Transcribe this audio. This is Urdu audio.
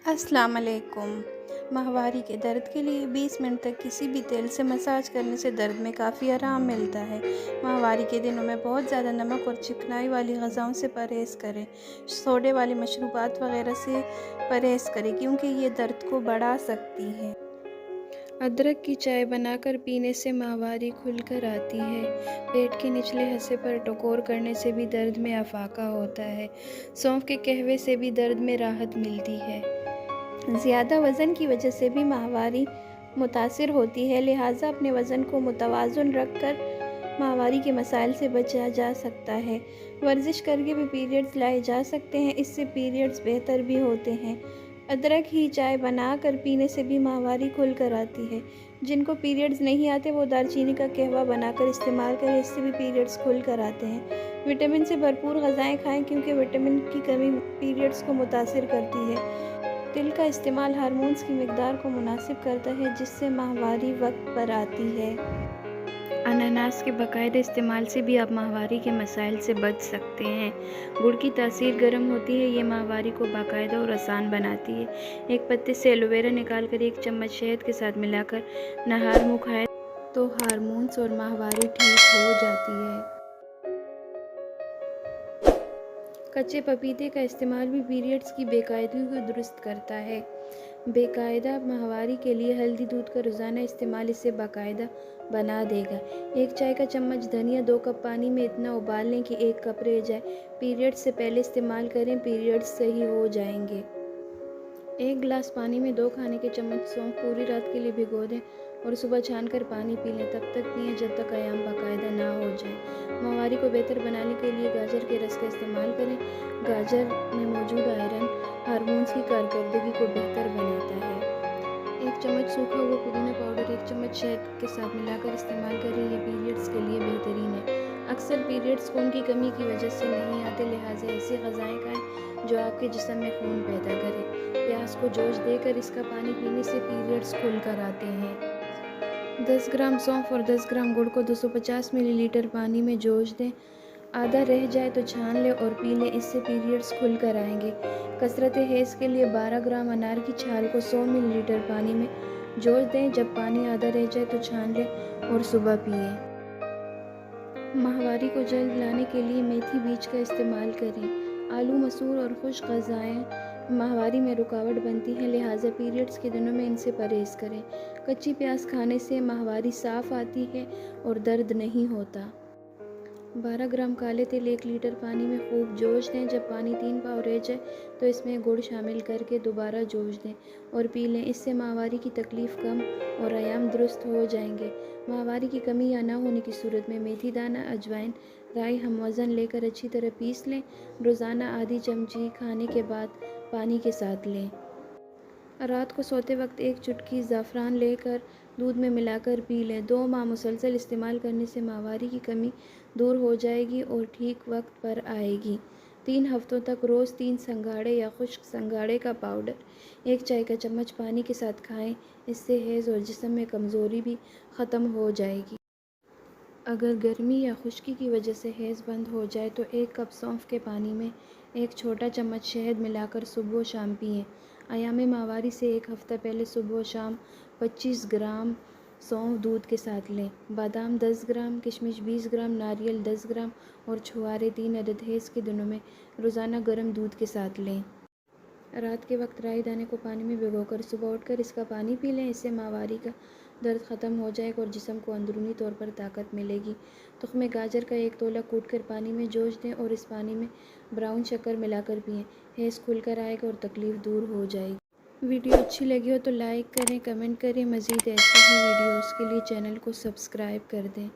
السلام علیکم۔ ماہواری کے درد کے لیے 20 منٹ تک کسی بھی تیل سے مساج کرنے سے درد میں کافی آرام ملتا ہے۔ ماہواری کے دنوں میں بہت زیادہ نمک اور چکنائی والی غذاؤں سے پرہیز کریں۔ سوڈے والی مشروبات وغیرہ سے پرہیز کریں کیونکہ یہ درد کو بڑھا سکتی ہے۔ ادرک کی چائے بنا کر پینے سے ماہواری کھل کر آتی ہے۔ پیٹ کے نچلے حصے پر ٹکور کرنے سے بھی درد میں افاقہ ہوتا ہے۔ سونف کے قہوے سے بھی درد میں راحت ملتی ہے۔ زیادہ وزن کی وجہ سے بھی ماہواری متاثر ہوتی ہے، لہٰذا اپنے وزن کو متوازن رکھ کر ماہواری کے مسائل سے بچا جا سکتا ہے۔ ورزش کر کے بھی پیریڈز لائے جا سکتے ہیں، اس سے پیریڈز بہتر بھی ہوتے ہیں۔ ادرک کی چائے بنا کر پینے سے بھی ماہواری کھل کر آتی ہے۔ جن کو پیریڈز نہیں آتے وہ دار چینی کا قہوہ بنا کر استعمال کریں، اس سے بھی پیریڈز کھل کر آتے ہیں۔ وٹامن سے بھرپور غذائیں کھائیں کیونکہ وٹامن کی کمی پیریڈز کو متاثر کرتی ہے۔ تل کا استعمال ہارمونز کی مقدار کو مناسب کرتا ہے جس سے ماہواری وقت پر آتی ہے۔ اناناس کے باقاعدہ استعمال سے بھی آپ ماہواری کے مسائل سے بچ سکتے ہیں۔ گڑ کی تاثیر گرم ہوتی ہے، یہ ماہواری کو باقاعدہ اور آسان بناتی ہے۔ ایک پتے سے ایلو ویرا نکال کر 1 چمچ شہد کے ساتھ ملا کر نہار منہ کھائیں تو ہارمونز اور ماہواری ٹھیک ہو جاتی ہے۔ کچے پپیتے کا استعمال بھی پیریڈز کی بے قاعدگی کو درست کرتا ہے۔ بے قاعدہ ماہواری کے لیے ہلدی دودھ کا روزانہ استعمال اسے باقاعدہ بنا دے گا۔ 1 چائے کا چمچ دھنیا 2 کپ پانی میں اتنا ابال لیں کہ 1 کپ رہ جائے۔ پیریڈز سے پہلے استعمال کریں، پیریڈز صحیح ہو جائیں گے۔ 1 گلاس پانی میں 2 کھانے کے چمچ سونف پوری رات کے لیے بھگو دیں اور صبح چھان کر پانی پی لیں۔ تب تک پئیں جب تک ایام باقاعدہ نہ ہو جائیں۔ ماہواری کو بہتر بنانے کے لیے گاجر کے رس کا استعمال کریں۔ گاجر میں موجود آئرن ہارمونز کی کارکردگی کو بہتر بناتا ہے۔ 1 چمچ سوکھا ہوا پودینہ پاؤڈر 1 چمچ شہد کے ساتھ ملا کر استعمال کریں، یہ پیریڈز کے لیے بہترین ہے۔ اکثر پیریڈز خون کی کمی کی وجہ سے نہیں آتے، لہٰذا ایسی غذائیں کھائیں جو آپ کے جسم میں خون پیدا کرے۔ پیاز کو جوش دے کر اس کا پانی پینے سے پیریڈز کھل کر آتے ہیں۔ 10 گرام سونف اور 10 گرام گڑ کو 250 ملی لیٹر پانی میں جوش دیں۔ آدھا رہ جائے تو چھان لیں اور پی لیں، اس سے پیریڈز کھل کر آئیں گے۔ کثرت حیض کے لیے 12 گرام انار کی چھال کو 100 ملی لیٹر پانی میں جوش دیں۔ جب پانی آدھا رہ جائے تو چھان لیں اور صبح پئیں۔ ماہواری کو جلد لانے کے لیے میتھی بیج کا استعمال کریں۔ آلو، مسور اور خشک غذائیں ماہواری میں رکاوٹ بنتی ہیں، لہٰذا پیریڈز کے دنوں میں ان سے پرہیز کریں۔ کچی پیاز کھانے سے ماہواری صاف آتی ہے اور درد نہیں ہوتا۔ 12 گرام کالے تل 1 لیٹر پانی میں خوب جوش دیں۔ جب پانی 3 پاؤ رہ جائے تو اس میں گڑ شامل کر کے دوبارہ جوش دیں اور پی لیں، اس سے ماہواری کی تکلیف کم اور ایام درست ہو جائیں گے۔ ماہواری کی کمی یا نہ ہونے کی صورت میں میتھی دانہ، اجوائن، رائی ہم وزن لے کر اچھی طرح پیس لیں۔ روزانہ آدھی چمچی کھانے کے بعد پانی کے ساتھ لیں۔ رات کو سوتے وقت 1 چٹکی زعفران لے کر دودھ میں ملا کر پی لیں۔ 2 ماہ مسلسل استعمال کرنے سے ماہواری کی کمی دور ہو جائے گی اور ٹھیک وقت پر آئے گی۔ 3 ہفتوں تک روز 3 سنگھاڑے یا خشک سنگھاڑے کا پاؤڈر 1 چائے کا چمچ پانی کے ساتھ کھائیں، اس سے حیض اور جسم میں کمزوری بھی ختم ہو جائے گی۔ اگر گرمی یا خشکی کی وجہ سے حیض بند ہو جائے تو 1 کپ سونف کے پانی میں 1 چھوٹا چمچ شہد ملا کر صبح و شام پئیں۔ ایام ماہواری سے 1 ہفتہ پہلے صبح و شام 25 گرام سونف دودھ کے ساتھ لیں۔ بادام 10 گرام، کشمش 20 گرام، ناریل 10 گرام اور چھوارے 3 عدد حیض کے دنوں میں روزانہ گرم دودھ کے ساتھ لیں۔ رات کے وقت رائی دانے کو پانی میں بھگو کر صبح اٹھ کر اس کا پانی پی لیں، اس سے ماہواری کا درد ختم ہو جائے گا اور جسم کو اندرونی طور پر طاقت ملے گی۔ تخم گاجر کا 1 تولہ کوٹ کر پانی میں جوش دیں اور اس پانی میں براؤن شکر ملا کر پئیں، حیض کھل کر آئے گا اور تکلیف دور ہو جائے گی۔ ویڈیو اچھی لگی ہو تو لائک کریں، کمنٹ کریں، مزید ایسی ہی ویڈیوز کے لیے چینل کو سبسکرائب کر دیں۔